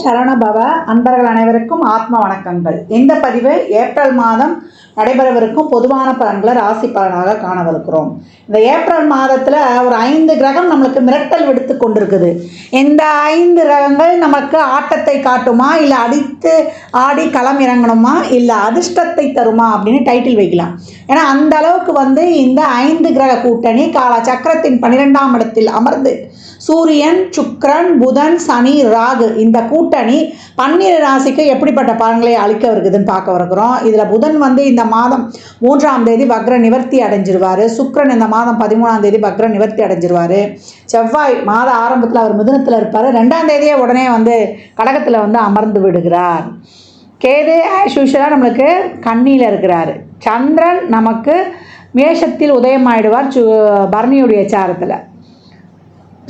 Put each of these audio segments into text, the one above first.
சரவணபவ அன்பர்கள் அனைவருக்கும் ஆத்ம வணக்கங்கள். இந்த பதிவு ஏப்ரல் மாதம் நடைபெறவிருக்கும் பொதுவான பலன்களை ராசி பலனாக காணவிருக்கிறோம். இந்த ஏப்ரல் மாதத்தில் ஒரு 5 கிரகம் நம்மளுக்கு மிரட்டல் விடுத்து கொண்டிருக்குது. இந்த 5 கிரகங்கள் நமக்கு ஆட்டத்தை காட்டுமா, இல்லை அடித்து ஆடி களம் இறங்கணுமா, இல்லை அதிர்ஷ்டத்தை தருமா அப்படின்னு டைட்டில் வைக்கலாம். ஏன்னா அந்த அளவுக்கு இந்த 5 கிரக கூட்டணி கால சக்கரத்தின் 12ஆம் இடத்தில் அமர்ந்து சூரியன், சுக்கிரன், புதன், சனி, ராகு இந்த கூட்டணி 12 ராசிக்கு எப்படிப்பட்ட பலன்களை அளிக்க இருக்குதுன்னு பார்க்க இருக்கிறோம். இதில் புதன் இந்த மாதம் 3ஆம் தேதி வக்ர நிவர்த்தி அடைஞ்சிருவார். சுக்கிரன் இந்த மாதம் 13ஆம் தேதி வக்ர நிவர்த்தி அடைஞ்சிருவார். செவ்வாய் மாத ஆரம்பத்தில் அவர் மிதுனத்தில் இருப்பார். 2ஆம் தேதியே உடனே கடகத்தில் அமர்ந்து விடுகிறார். கேது ஆஸ் யூஷுவலாக நம்மளுக்கு கன்னியில் இருக்கிறார். சந்திரன் நமக்கு மேஷத்தில் உதயமாயிடுவார் பரணியுடைய சாரத்தில்.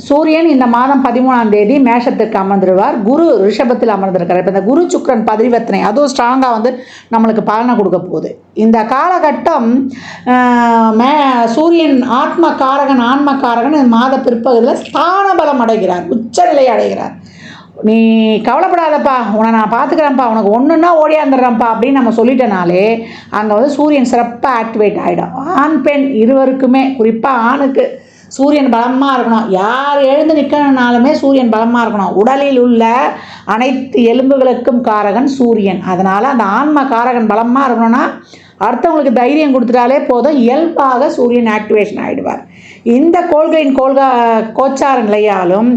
சூரியன் இந்த மாதம் 13ஆம் தேதி மேஷத்துக்கு அமர்ந்துடுவார். குரு ரிஷபத்தில் அமர்ந்திருக்கார். இப்போ இந்த குரு சுக்கிரன் பரிவர்த்தனை அதுவும் ஸ்ட்ராங்காக நம்மளுக்கு பலனை கொடுக்க போகுது. இந்த காலகட்டம் சூரியன் ஆத்மகாரகன் ஆன்மகாரகன் இந்த மாத பிற்பகுதியில் ஸ்தான பலம் அடைகிறார், உச்சநிலை அடைகிறார். நீ கவலைப்படாதப்பா, உன்னை நான் பார்த்துக்கிறேன்ப்பா, உனக்கு ஒன்றுன்னா ஓடியாந்துடுறேன்ப்பா அப்படின்னு நம்ம சொல்லிட்டனாலே அங்கே சூரியன் சிறப்பாக ஆக்டிவேட் ஆகிடும். ஆண் பெண் இருவருக்குமே, குறிப்பாக ஆணுக்கு சூரியன் பலமாக இருக்கணும். யார் எழுந்து நிற்கணுனாலுமே சூரியன் பலமாக இருக்கணும். உடலில் உள்ள அனைத்து எலும்புகளுக்கும் காரகன் சூரியன். அதனால் அந்த ஆன்ம காரகன் பலமாக இருக்கணும்னா அடுத்தவங்களுக்கு தைரியம் கொடுத்துட்டாலே போதும், இயல்பாக சூரியன் ஆக்டிவேஷன் ஆகிடுவார். இந்த கோள்களின் கோச்சார நிலையாலும்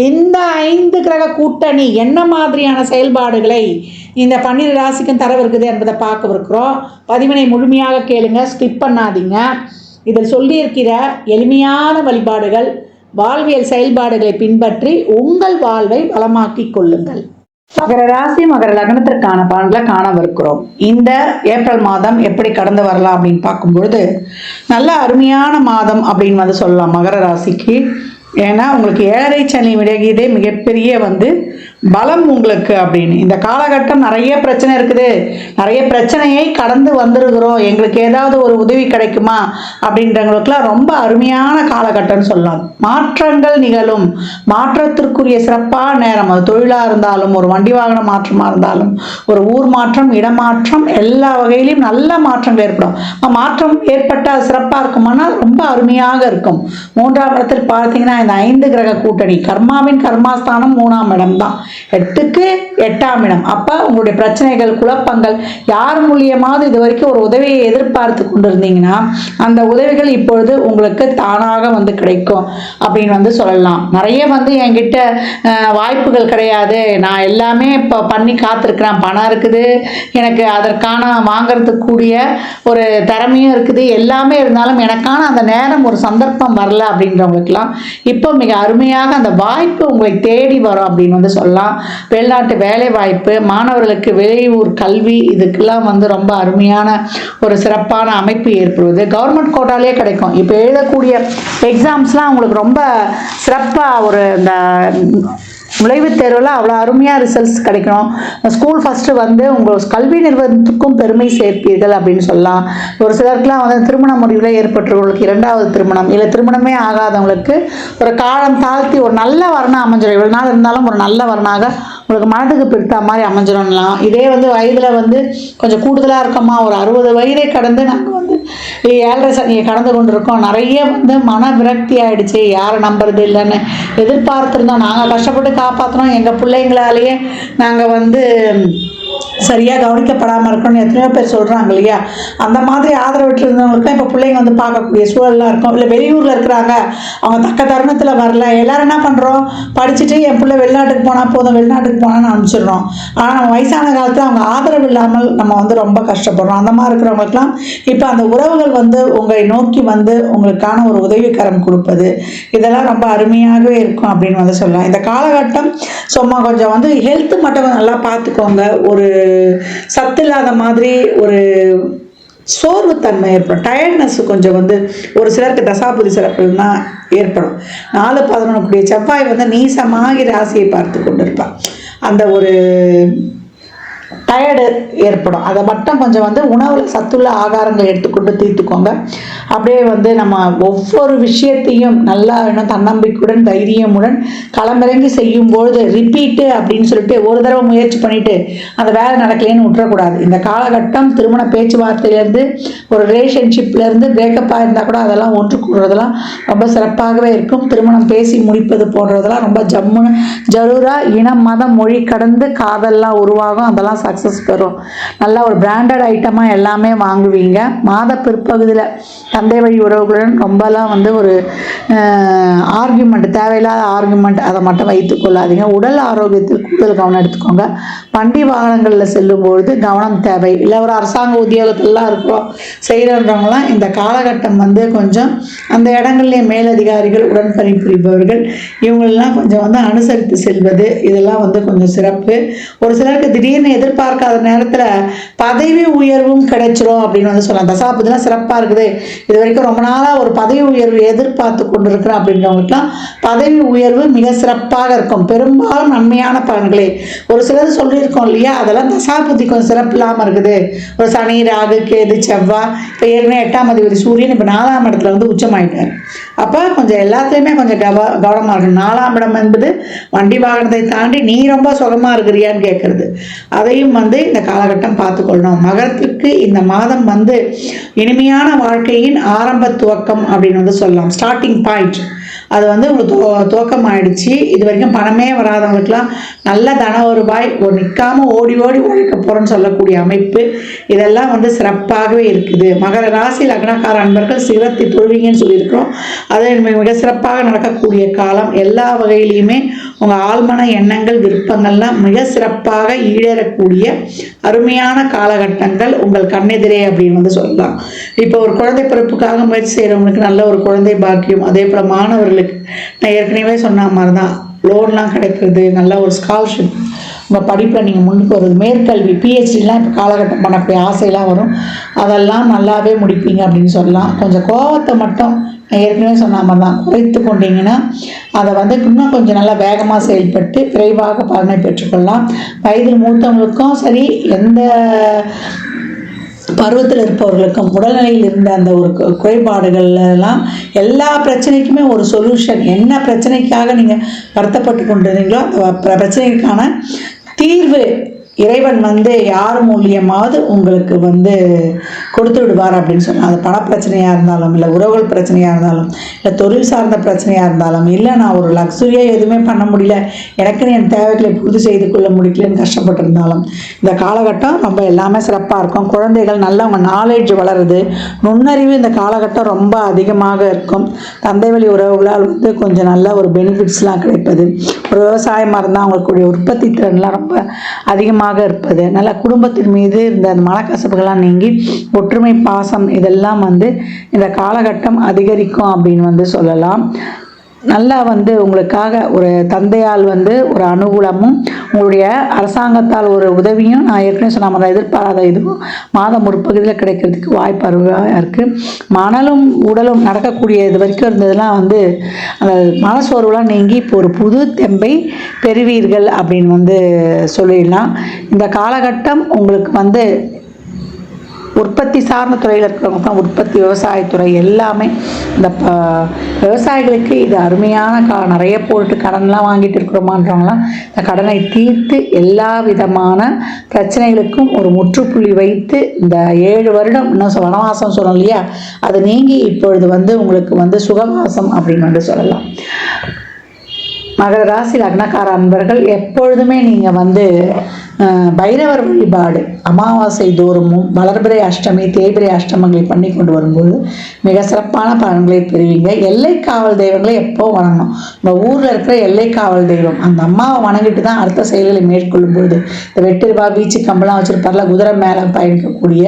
இந்த 5 கிரக கூட்டணி என்ன மாதிரியான செயல்பாடுகளை இந்த 12 ராசிக்கும் தரவிருக்குது என்பதை பார்க்க இருக்கிறோம். பதிவினை முழுமையாக கேளுங்க, ஸ்கிப் பண்ணாதீங்க. இதில் சொல்லியிருக்கிற எளிமையான வழிபாடுகள், வாழ்வியல் செயல்பாடுகளை பின்பற்றி உங்கள் வாழ்வை வளமாக்கிக் கொள்ளுங்கள். மகர ராசி மகர லக்னத்திற்கான பலன்களை காணவிருக்கிறோம். இந்த ஏப்ரல் மாதம் எப்படி கடந்து வரலாம் அப்படின்னு பார்க்கும்பொழுது நல்ல அருமையான மாதம் அப்படின்னு சொல்லலாம் மகர ராசிக்கு. ஏன்னா உங்களுக்கு 7.5 சனி விலகியதே மிகப்பெரிய பலம் உங்களுக்கு அப்படின்னு. இந்த காலகட்டம் நிறைய பிரச்சனை இருக்குது, நிறைய பிரச்சனையை கடந்து வந்திருக்கிறோம், எங்களுக்கு ஏதாவது ஒரு உதவி கிடைக்குமா அப்படின்றவங்களுக்குலாம் ரொம்ப அருமையான காலகட்டம்னு சொல்லலாம். மாற்றங்கள் நிகழும், மாற்றத்திற்குரிய சிறப்பான நேரம். அது தொழிலாக இருந்தாலும், ஒரு வண்டி வாகன மாற்றமாக இருந்தாலும், ஒரு ஊர் மாற்றம், இடமாற்றம், எல்லா வகையிலையும் நல்ல மாற்றங்கள் ஏற்படும். மாற்றம் ஏற்பட்டால் சிறப்பாக இருக்குமானா ரொம்ப அருமையாக இருக்கும். 3ஆம் இடத்தில் பார்த்தீங்கன்னா இந்த 5 கிரக கூட்டணி கர்மாவின் கர்மாஸ்தானம் 3ஆம் இடம் தான், 8க்கு 8ஆம் இடம். அப்போ உங்களுடைய பிரச்சனைகள், குழப்பங்கள், யார் மூலியமாவது இது வரைக்கும் ஒரு உதவியை எதிர்பார்த்து கொண்டிருந்தீங்கன்னா அந்த உதவிகள் இப்பொழுது உங்களுக்கு தானாக கிடைக்கும் அப்படின்னு சொல்லலாம். நிறைய என்கிட்ட வாய்ப்புகள் கிடையாது, நான் எல்லாமே இப்போ பண்ணி காத்திருக்கிறேன், பணம் இருக்குது எனக்கு, அதற்கான வாங்கிறதுக்கு கூடிய ஒரு திறமையும் இருக்குது, எல்லாமே இருந்தாலும் எனக்கான அந்த நேரம் ஒரு சந்தர்ப்பம் வரல அப்படின்றவங்களுக்கெல்லாம் இப்போ மிக அருமையாக அந்த வாய்ப்பு உங்களை தேடி வரும் அப்படின்னு சொல்லலாம். வெளிநாட்டு வேலை வாய்ப்பு, மாணவர்களுக்கு வெளியூர் கல்வி, இதுக்கெல்லாம் ரொம்ப அருமையான ஒரு சிறப்பான அமைப்பு ஏற்படுவது. கவர்மெண்ட் கோட்டாலே கிடைக்கும். இப்போ எழுதக்கூடிய எக்ஸாம்ஸ்லாம் உங்களுக்கு ரொம்ப சிறப்பாக ஒரு இந்த நுழைவுத் தேர்வில் அவ்வளோ அருமையாக ரிசல்ட்ஸ் கிடைக்கணும். ஸ்கூல் ஃபஸ்ட்டு உங்கள் கல்வி நிறுவனத்துக்கும் பெருமை சேர்ப்பீர்கள் அப்படின்னு சொல்லலாம். ஒரு சிலருக்குலாம் திருமண முடிவில் ஏற்பட்டவர்களுக்கு 2வது திருமணம், இல்லை திருமணமே ஆகாதவங்களுக்கு ஒரு காலம் தாழ்த்தி ஒரு நல்ல வரனாக அமைஞ்சிடும். இவ்வளோ நாள் இருந்தாலும் ஒரு நல்ல வரனாக உங்களுக்கு மனதுக்கு பிடித்த மாதிரி அமைஞ்சிடலாம். இதே வயதில் கொஞ்சம் கூடுதலாக இருக்கோமா, ஒரு 60 வயதை கடந்து நாங்கள் 7.5 சனியை கடந்து கொண்டிருக்கோம், நிறைய மன விரக்தி ஆகிடுச்சு, யாரை நம்புறது இல்லைன்னு எதிர்பார்த்துருந்தோம், நாங்கள் கஷ்டப்பட்டு காப்பாற்றணும், எங்கள் பிள்ளைங்களாலேயே நாங்கள் சரியாக கவனிக்கப்படாமல் இருக்கணும்னு எத்தனையோ பேர் சொல்கிறாங்க இல்லையா. அந்த மாதிரி ஆதரவற்று இருந்தவங்களுக்குலாம் இப்போ பிள்ளைங்க பார்க்கக்கூடிய சூழலாக இருக்கும். இல்லை வெளியூரில் இருக்கிறாங்க, அவங்க தக்க தருணத்தில் வரல, எல்லோரும் என்ன பண்ணுறோம், படிச்சுட்டு என் பிள்ளை வெளிநாட்டுக்கு போனால் போதும், வெளிநாட்டுக்கு போனான்னு அனுப்பிச்சிடுறோம். ஆனால் நம்ம வயசான காலத்தில் அவங்க ஆதரவு இல்லாமல் நம்ம ரொம்ப கஷ்டப்படுறோம். அந்த மாதிரி இருக்கிறவங்களுக்குலாம் இப்போ அந்த உறவுகள் உங்களை நோக்கி உங்களுக்கான ஒரு உதவிக்கரம் கொடுப்பது, இதெல்லாம் ரொம்ப அருமையாகவே இருக்கும் அப்படின்னு சொல்லலாம். இந்த காலகட்டம் சும்மா கொஞ்சம் ஹெல்த்து மட்டும் நல்லா பார்த்துக்கோங்க. ஒரு சத்து இல்லாத மாதிரி ஒரு சோர்வுத்தன்மை ஏற்படும், டயர்ட்னஸ் கொஞ்சம் ஒரு சிலருக்கு தசாபுதி சிறப்புன்னா ஏற்படும். 4-11 செவ்வாய் நீசமாகி ராசியை பார்த்து கொண்டிருப்பான். அந்த ஒரு டயர்டு ஏற்படும். அதை மட்டும் கொஞ்சம் வந்து உணவில் சத்துள்ள ஆகாரங்கள் எடுத்துக்கொண்டு தீர்த்துக்கோங்க. அப்படியே வந்து நம்ம ஒவ்வொரு விஷயத்தையும் நல்லா இன்னும் தன்னம்பிக்கையுடன் தைரியமுடன் களமிறங்கி செய்யும்பொழுது ரிப்பீட்டு அப்படின்னு சொல்லிட்டு ஒரு தடவை முயற்சி பண்ணிட்டு அந்த வேலை நடக்கலேன்னு விட்டுறக்கூடாது. இந்த காலகட்டம் திருமண பேச்சுவார்த்தையிலேருந்து ஒரு ரிலேஷன்ஷிப்லேருந்து பிரேக்கப்பாக இருந்தால் கூட அதெல்லாம் ஒன்று கூடுறதெல்லாம் ரொம்ப சிறப்பாகவே இருக்கும். திருமணம் பேசி முடிப்பது போன்றதெல்லாம் ரொம்ப ஜம்முன்னு ஜரூராக இனம் மதம் மொழி கடந்து காதல்லாம் உருவாகும். அதெல்லாம் சக்ஸஸ் பெறும். நல்லா ஒரு பிராண்டட் ஐட்டமாக எல்லாமே வாங்குவீங்க. மாத பிற்பகுதியில் தந்தை வழி உறவுகளுடன் ரொம்பலாம் வந்து ஒரு ஆர்கியூமெண்ட், தேவையில்லாத ஆர்கியூமெண்ட் அதை மட்டும் வைத்துக் கொள்ளாதீங்க. உடல் ஆரோக்கியத்தில் கூடுதல் கவனம் எடுத்துக்கோங்க. வண்டி வாகனங்களில் செல்லும்பொழுது கவனம் தேவை. இல்லை ஒரு அரசாங்க உத்தியோகத்திலலாம் இருக்கிறோம் செய்கிறவங்களாம் இந்த காலகட்டம் வந்து கொஞ்சம் அந்த இடங்கள்லேயே மேலதிகாரிகள் உடன் பணிபுரிபவர்கள் இவங்களெல்லாம் கொஞ்சம் வந்து அனுசரித்து செல்வது இதெல்லாம் வந்து கொஞ்சம் சிறப்பு. ஒரு சிலருக்கு திடீர்னு எதிர்பார்க்காத நேரத்தில் பதவி உயர்வும் கிடைச்சிரும் அப்படின்னு வந்து சொல்லலாம். தசாபதிலாம் சிறப்பாக இருக்குது. இது வரைக்கும் ரொம்ப நாளாக ஒரு பதவி உயர்வு எதிர்பார்த்து கொண்டு இருக்கிறோம் அப்படின்றவங்களுக்குலாம் பதவி உயர்வு மிக சிறப்பாக இருக்கும். பெரும்பாலும் நன்மையான பலன்களே. ஒரு சிலர் சொல்லியிருக்கோம் இல்லையா, அதெல்லாம் தசாபதி கொஞ்சம் சிறப்பு இல்லாமல் இருக்குது. ஒரு சனி ராகு கேது செவ்வாய், இப்போ ஏற்கனவே 8ஆம் அதிபதி சூரியன் இப்போ 4ஆம் இடத்துல வந்து உச்சமாயிட்டார். அப்போ கொஞ்சம் எல்லாத்துலேயுமே கொஞ்சம் கவனமாக இருக்கணும். 4ஆம் இடம் என்பது வண்டி வாகனத்தை தாண்டி நீ ரொம்ப சுகமாக இருக்கிறியான்னு கேட்குறது. அதையும் வந்து இந்த காலகட்டம் பார்த்துக்கொள்ளணும். மகரத்திற்கு இந்த மாதம் வந்து இனிமையான வாழ்க்கையின் ஆரம்ப துவக்கம் அப்படின்னு வந்து சொல்லலாம். ஸ்டார்டிங் பாயிண்ட் அது வந்து உங்களுக்கு துவக்கம் ஆயிடுச்சு. இது வரைக்கும் பணமே வராதவங்களுக்குலாம் நல்ல தன வருவாய் ஒரு நிற்காமல் ஓடி ஓடி உழைக்க போகிறோன்னு சொல்லக்கூடிய அமைப்பு இதெல்லாம் வந்து சிறப்பாகவே இருக்குது. மகர ராசி லக்னக்கார அன்பர்கள் சிரத்தை தொழுவீங்கன்னு சொல்லியிருக்கிறோம். அது மிக சிறப்பாக நடக்கக்கூடிய காலம். எல்லா வகையிலையுமே உங்கள் ஆழ்மன எண்ணங்கள் விருப்பங்கள்லாம் மிக சிறப்பாக ஈடேறக்கூடிய அருமையான காலகட்டங்கள் உங்கள் கண்ணெதிரே அப்படின்னு வந்து சொல்லலாம். இப்போ ஒரு குழந்தை பிறப்புக்காக முயற்சி செய்கிறவங்களுக்கு நல்ல ஒரு குழந்தை பாக்கியம். அதே போல் மாணவர்களுக்கு நான் ஏற்கனவே சொன்ன மாதிரி தான் லோன்லாம் கிடைக்கிறது, நல்ல ஒரு ஸ்காலர்ஷிப், உங்கள் படிப்பில் நீங்கள் முன்னுக்கு வருது, மேற்கல்வி பிஹெச்டிலாம் இப்போ காலகட்டம் பண்ணக்கூடிய ஆசையெல்லாம் வரும். அதெல்லாம் நல்லாவே முடிப்பீங்க அப்படின்னு சொல்லலாம். கொஞ்சம் கோபத்தை மட்டும் நான் ஏற்கனவே சொன்ன மாதிரி தான் குறைத்து கொண்டீங்கன்னா அதை வந்து இன்னும் கொஞ்சம் நல்லா வேகமாக செயல்பட்டு விரைவாக பலனை பெற்றுக்கொள்ளலாம். வயதில் மூத்தவங்களுக்கும் சரி, எந்த பருவத்தில் இருப்பவர்களுக்கும் உடல்நிலையில் இருந்த அந்த ஒரு குறைபாடுகள்லாம் எல்லா பிரச்சனைக்குமே ஒரு சொல்யூஷன். என்ன பிரச்சனைக்காக நீங்கள் வருத்தப்பட்டு கொண்டிருந்தீங்களோ அந்த பிரச்சனைக்கான தீர்வு இறைவன் வந்து யார் மூலியமாவது உங்களுக்கு வந்து கொடுத்து விடுவார் அப்படின்னு சொன்னால், அது பணப்பிரச்சனையாக இருந்தாலும், இல்லை உறவுகள் பிரச்சனையாக இருந்தாலும், இல்லை தொழில் சார்ந்த பிரச்சனையாக இருந்தாலும், இல்லை நான் ஒரு லக்ஸுரியாக எதுவுமே பண்ண முடியல, எனக்குன்னு என் தேவைகளை பூர்த்தி செய்து கொள்ள முடியலன்னு கஷ்டப்பட்டிருந்தாலும் இந்த காலகட்டம் ரொம்ப எல்லாமே சிறப்பாக இருக்கும். குழந்தைகள் நல்லா அவங்க நாலேஜ் வளருது, நுண்ணறிவு இந்த காலகட்டம் ரொம்ப அதிகமாக இருக்கும். தந்தை வழி உறவுகளால் வந்து கொஞ்சம் நல்ல ஒரு பெனிஃபிட்ஸ்லாம் கிடைப்பது. ஒரு விவசாயமாக இருந்தால் அவங்களுடைய உற்பத்தி திறன்லாம் ரொம்ப அதிகமாக இருப்பது, நல்ல குடும்பத்தின் மீது இந்த மனக்கசப்புகள்லாம் நீங்கி ஒற்றுமை பாசம் இதெல்லாம் வந்து இந்த காலகட்டம் அதிகரிக்கும் அப்படின்னு வந்து சொல்லலாம். நல்லா வந்து உங்களுக்காக ஒரு தந்தையால் வந்து ஒரு அனுகூலமும் உங்களுடைய அரசாங்கத்தால் ஒரு உதவியும் நான் ஏற்கனவே சொன்ன மாதிரி எதிர்பாராத இதுவும் மாதம் முற்பகுதியில் கிடைக்கிறதுக்கு வாய்ப்பு அருவாக இருக்குது. மனலும் உடலும் நடக்கக்கூடிய இது வரைக்கும் இருந்ததெல்லாம் வந்து அந்த மனசோர்வுலாம் நீங்கி இப்போ ஒரு புது தெம்பை பெறுவீர்கள் அப்படின்னு வந்து சொல்லிடலாம். இந்த காலகட்டம் உங்களுக்கு வந்து உற்பத்தி சார்ந்த துறையில் இருக்கிறவங்க தான் உற்பத்தி விவசாயத்துறை எல்லாமே இந்த விவசாயிகளுக்கு இது அருமையான நிறைய போட்டு கடன்லாம் வாங்கிட்டு இருக்கிறோமான்றவங்களாம் இந்த கடனை தீர்த்து எல்லா விதமான பிரச்சனைகளுக்கும் ஒரு முற்றுப்புள்ளி வைத்து இந்த 7 வருடம் இன்னும் வனவாசம் சொல்லணும் இல்லையா, அது நீங்கி இப்பொழுது வந்து உங்களுக்கு வந்து சுகவாசம் அப்படின்னு வந்து சொல்லலாம். மகர ராசி லக்னக்கார அன்பர்கள் எப்பொழுதுமே நீங்கள் வந்து பைரவர் வழிபாடு அமாவாசை தோறுமும் வளர்பிறை அஷ்டமி தேய்பிறை அஷ்டமங்களை பண்ணி கொண்டு வரும்போது மிக சிறப்பான பலன்களை பெறுவீங்க. எல்லை காவல் தெய்வங்களை எப்போ வணங்கணும், நம்ம ஊரில் இருக்கிற எல்லை காவல் தெய்வம் அந்த அம்மாவை வணங்கிட்டு தான் அடுத்த செயல்களை மேற்கொள்ளும் பொழுது இந்த வெட்டுருவா வீச்சு கம்பெல்லாம் வச்சுருப்பார்ல குதிரை மேலே பயணிக்கக்கூடிய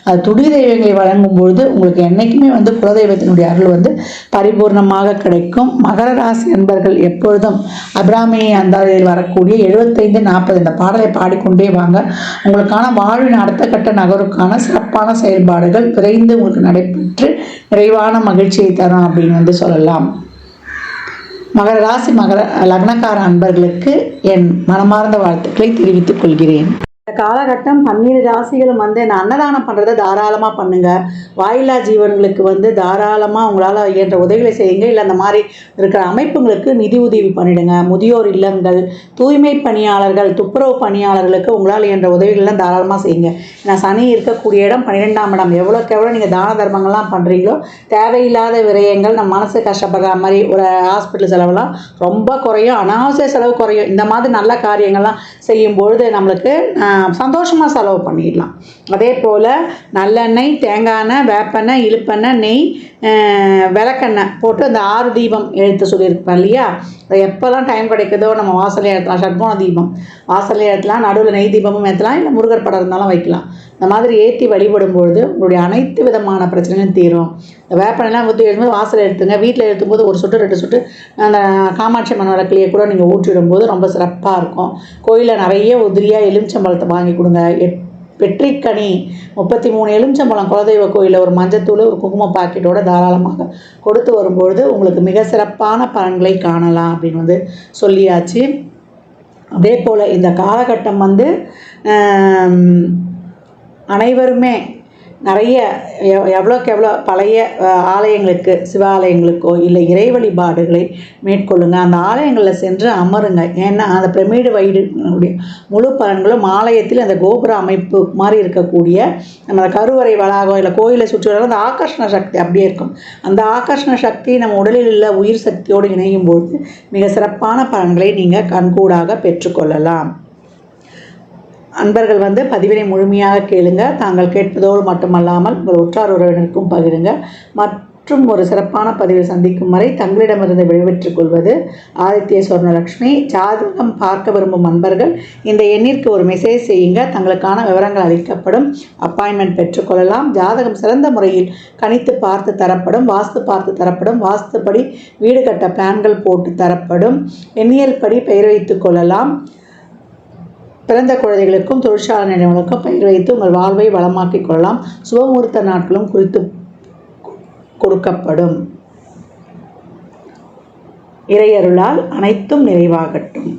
அது துடி தெய்வங்களை வழங்கும் பொழுது உங்களுக்கு என்றைக்குமே வந்து குலதெய்வத்தினுடைய அருள் வந்து பரிபூர்ணமாக கிடைக்கும். மகர ராசி அன்பர்கள் எப்பொழுதும் அபிராமி அந்தாதியில் வரக்கூடிய 75-40 இந்த பாடலை பாடிக்கொண்டே வாங்க. உங்களுக்கான வாழ்வின் அடுத்த கட்ட நகருக்கான சிறப்பான செயல்பாடுகள் விரைந்து உங்களுக்கு நடைபெற்று நிறைவான மகிழ்ச்சியை தரும் அப்படின்னு வந்து சொல்லலாம். மகர ராசி மகர லக்னக்கார அன்பர்களுக்கு என் மனமார்ந்த வாழ்த்துக்களை தெரிவித்துக் கொள்கிறேன். இந்த காலகட்டம் 12 ராசிகளும் வந்து இந்த அன்னதானம் பண்ணுறதை தாராளமாக பண்ணுங்கள். வாயில்லா ஜீவன்களுக்கு வந்து தாராளமாக உங்களால் இயன்ற உதவிகளை செய்யுங்க. இல்லை அந்த மாதிரி இருக்கிற அமைப்புங்களுக்கு நிதி உதவி பண்ணிவிடுங்க. முதியோர் இல்லங்கள், தூய்மை பணியாளர்கள், துப்புரவு பணியாளர்களுக்கு உங்களால் இயன்ற உதவிகள்லாம் தாராளமாக செய்யுங்க. ஏன்னா சனி இருக்கக்கூடிய இடம் 12ஆம் இடம். எவ்வளோக்கு எவ்வளோ நீங்கள் தான தர்மங்கள்லாம் பண்ணுறீங்களோ தேவையில்லாத விரயங்கள், நம்ம மனசு கஷ்டப்படுற மாதிரி ஒரு ஹாஸ்பிட்டல் செலவுலாம் ரொம்ப குறையும், அனாவசிய செலவு குறையும். இந்த மாதிரி நல்ல காரியங்கள்லாம் செய்யும்பொழுது நம்மளுக்கு சந்தோஷமாக செலவு பண்ணிடலாம். அதே போல் நல்லெண்ணெய், தேங்காய் எண்ணெய், வேப்பெண்ணெய், இழுப்பெண்ணெய், நெய், விளக்கெண்ணெய் போட்டு அந்த 6 தீபம் எழுத்து சொல்லியிருப்பேன் இல்லையா, அதை எப்போல்லாம் டைம் கிடைக்குதோ நம்ம வாசலே ஏற்றலாம். ஷட்கோண தீபம் வாசலே ஏற்றலாம், நடுவில் நெய் தீபமும் ஏற்றலாம், இல்லை முருகர் படம் இருந்தாலும் வைக்கலாம். இந்த மாதிரி ஏற்றி வழிபடும்பொழுது உங்களுடைய அனைத்து விதமான பிரச்சனைகளும் தீரும். இந்த வேப்பெண்ணெய்லாம் ஊற்றி எழுதும்போது வாசல் எடுத்துங்க. வீட்டில் எடுத்தும்போது 1 சொட்டு 2 சொட்டு அந்த காமாட்சி அம்மன் விளக்குலையே கூட நீங்கள் ஊற்றிடும்போது ரொம்ப சிறப்பாக இருக்கும். கோயிலில் நிறைய உதிரியாக எலுமிச்சம்பழத்தை வாங்கி கொடுங்க. வெற்றிக்கனி 33 எலுமிச்சம்பழம் குலதெய்வ கோயிலில் ஒரு மஞ்சத்தூள், ஒரு குங்கும பாக்கெட்டோடு தாராளமாக கொடுத்து வரும்பொழுது உங்களுக்கு மிக சிறப்பான பலன்களை காணலாம் அப்படின்னு வந்து சொல்லியாச்சு. அதே போல் இந்த காலகட்டம் வந்து அனைவருமே நிறைய எவ்வளோக்கு எவ்வளோ பழைய ஆலயங்களுக்கு, சிவாலயங்களுக்கோ இல்லை இறை வழிபாடுகளை மேற்கொள்ளுங்க. அந்த ஆலயங்களில் சென்று அமருங்க. ஏன்னா அந்த பிரமிடு வைடுடைய முழு பலன்களும் ஆலயத்தில் அந்த கோபுர அமைப்பு மாதிரி இருக்கக்கூடிய நம்ம கருவறை வளாகம் இல்லை கோயிலை சுற்றி வர அந்த ஆகர்ஷண சக்தி அப்படியே இருக்கும். அந்த ஆகர்ஷண சக்தி நம்ம உடலில் உள்ள உயிர் சக்தியோடு இணையும் பொழுது மிக சிறப்பான பலன்களை நீங்கள் கண்கூடாக பெற்றுக்கொள்ளலாம். அன்பர்கள் வந்து பதிவினை முழுமையாக கேளுங்க. தாங்கள் கேட்பதோடு மட்டுமல்லாமல் உங்கள் உற்றார் உறவினருக்கும் பகிருங்க. மற்றும் ஒரு சிறப்பான பதிவில் சந்திக்கும் வரை தங்களிடமிருந்து விடைபெற்றுக் கொள்வது ஆதித்ய சொர்ணலக்ஷ்மி. ஜாதகம் பார்க்க விரும்பும் அன்பர்கள் இந்த எண்ணிற்கு ஒரு மெசேஜ் செய்யுங்க. தங்களுக்கான விவரங்கள் அளிக்கப்படும். அப்பாயின்மெண்ட் பெற்றுக்கொள்ளலாம். ஜாதகம் சிறந்த முறையில் கணித்து பார்த்து தரப்படும். வாஸ்து பார்த்து தரப்படும். வாஸ்துப்படி வீடு கட்ட பிளான்கள் போட்டு தரப்படும். எண்ணியல் படி பெயர் வைத்துக் கொள்ளலாம். பிறந்த குழந்தைகளுக்கும் தொழிற்சாலை நிறுவனங்களுக்கும் பெயர் வைத்து உங்கள் வாழ்வை வளமாக்கிக் கொள்ளலாம். சுபமுகூர்த்த நாட்களும் குறித்து கொடுக்கப்படும். இறையருளால் அனைத்தும் நிறைவாகட்டும்.